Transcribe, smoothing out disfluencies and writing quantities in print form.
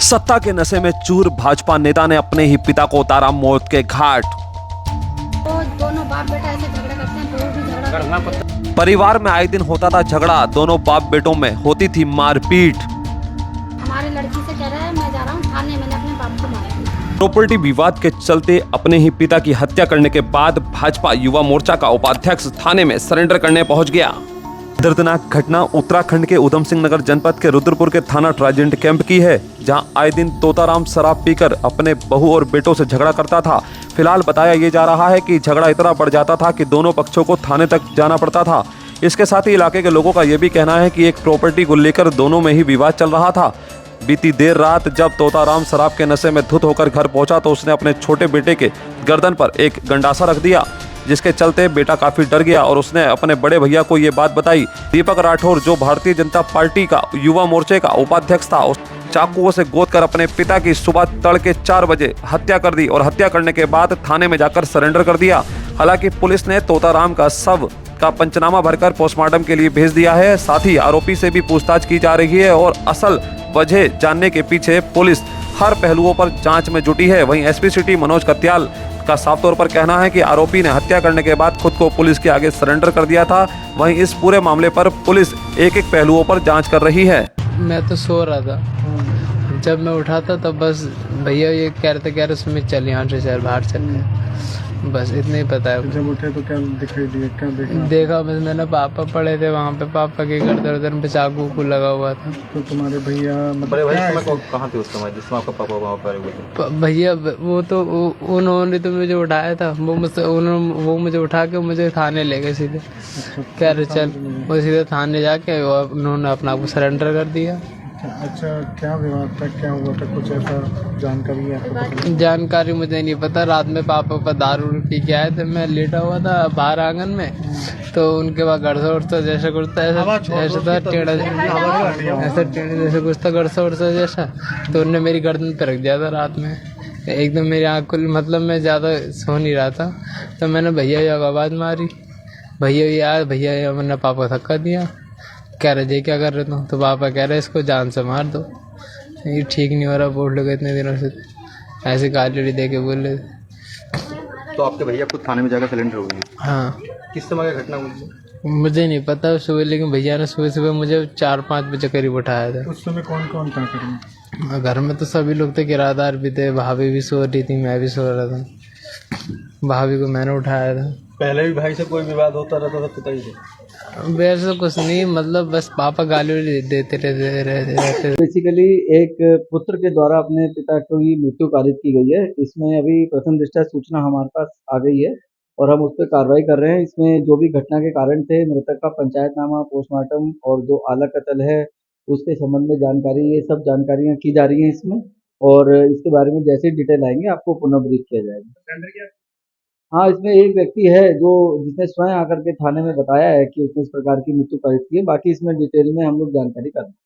सत्ता के नशे में चूर भाजपा नेता ने अपने ही पिता को उतारा मौत के घाट। तो दोनों बाप बेटा ऐसे झगड़ा करते हैं, तो भी झगड़ा करते हैं। परिवार में आए दिन होता था झगड़ा, दोनों बाप बेटों में होती थी मारपीट। हमारी लड़की से कह रहा है मैं जा रहा हूँ थाने, मैंने अपने बाप को मारा। प्रॉपर्टी विवाद के चलते अपने ही पिता की हत्या करने के बाद भाजपा युवा मोर्चा का उपाध्यक्ष थाने में सरेंडर करने पहुंच गया। दर्दनाक घटना उत्तराखंड के उधम सिंह नगर जनपद के रुद्रपुर के थाना ट्रांजिट कैंप की है, जहां आए दिन तोताराम शराब पीकर अपने बहू और बेटों से झगड़ा करता था। फिलहाल बताया ये जा रहा है कि झगड़ा इतना बढ़ जाता था कि दोनों पक्षों को थाने तक जाना पड़ता था। इसके साथ ही इलाके के लोगों का यह भी कहना है कि एक प्रॉपर्टी को लेकर दोनों में ही विवाद चल रहा था। बीती देर रात जब तोताराम शराब के नशे में धुत होकर घर पहुंचा तो उसने अपने छोटे बेटे के गर्दन पर एक गंडासा रख दिया, जिसके चलते बेटा काफी डर गया और उसने अपने बड़े भैया को ये बात बताई। दीपक राठौर, जो भारतीय जनता पार्टी का युवा मोर्चे का उपाध्यक्ष था, उस चाकुओं से गोद कर अपने पिता की सुबह तड़के 4 बजे हत्या कर दी और हत्या करने के बाद थाने में जाकर सरेंडर कर दिया। हालांकि पुलिस ने तोताराम का शव का पंचनामा भरकर पोस्टमार्टम के लिए भेज दिया है। साथ ही आरोपी से भी पूछताछ की जा रही है और असल वजह जानने के पीछे पुलिस हर पहलुओं पर जांच में जुटी है। वहीं एसपी सिटी मनोज कत्याल का साफ तौर पर कहना है कि आरोपी ने हत्या करने के बाद खुद को पुलिस के आगे सरेंडर कर दिया था। वहीं इस पूरे मामले पर पुलिस एक पहलुओं पर जांच कर रही है। मैं तो सो रहा था, जब मैं उठा था तब बस भैया ये कह रहे सुमित चल यहाँ से शहर बाहर चल गए, बस इतना ही पता है। जब उठे तो क्या दिखाई दिया, क्या देखा बस मैंने पापा पड़े थे वहाँ पे, पापा के गर्दन पे चाकू को लगा हुआ था। तो तुम्हारे भैया बड़े भाई कहाँ थे उस समय जिसमें आपका पापा वहाँ पर हुए थे? भैया वो तो उन्होंने तो मुझे उठाया था, वो मुझे उठा के मुझे थाने ले गए सीधे। कह रहे चल, वो सीधे थाने जाके उन्होंने अपना को सरेंडर कर दिया। अच्छा, क्या विवाद था, क्या हुआ था, कुछ ऐसा जानकारी है आपको? जानकारी मुझे नहीं पता। रात में पापा पर दारू पी के आए थे, मैं लेटा हुआ था बाहर आंगन में, तो उनके बाद गड़सा उड़सा जैसा कुछ था, ऐसा था टेढ़ा, ऐसा टेढ़ा जैसे कुछ था, गड़सा उड़सा जैसा, तो उनने मेरी गर्दन पर रख दिया था रात में एकदम। मेरी आँख खुली, मतलब मैं ज़्यादा सो नहीं रहा था, तो मैंने भैया को आवाज़ मारी, भैया आया, भैया मैंने पापा को धक्का दिया। कह रहे जी क्या कर रहे तुम? तो पापा कह रहे इसको जान से मार दो, ये ठीक नहीं हो रहा, बोल लगे इतने दिनों से, ऐसे गाली दे के बोल रहे थे। तो आपके भैया खुद थाने में जाकर सिलेंडर हो गए? हाँ। किस समय की घटना हुई? मुझे नहीं पता सुबह, लेकिन भैया ने सुबह सुबह मुझे 4-5 बजे करीब उठाया था। उस समय कौन कौन था घर में? घर में तो सभी लोग थे, किराएदार भी थे, भाभी भी सो रही थी, मैं भी सो रहा था, भाभी को मैंने उठाया था। पहले भी भाई से कोई विवाद होता रहता था पिताजी से? वैसे कुछ नहीं, मतलब बस पापा गाली देते रहते। बेसिकली एक पुत्र के द्वारा अपने पिता की मृत्यु कारित की गई है। इसमें अभी प्रथम दृष्टया सूचना हमारे पास आ गई है और हम उस पर कार्रवाई कर रहे हैं। इसमें जो भी घटना के कारण थे, मृतक का पंचायतनामा, पोस्टमार्टम और जो आला कत्ल है उसके संबंध में जानकारी, ये सब जानकारियाँ की जा रही हैं इसमें, और इसके बारे में जैसे डिटेल आएंगे आपको पुनः ब्रीफ किया जाएगा। हाँ, इसमें एक व्यक्ति है जो जिसने स्वयं आकर के थाने में बताया है कि उसने इस प्रकार की मृत्यु कारित की है। बाकी इसमें डिटेल में हम लोग जानकारी कर रहे हैं।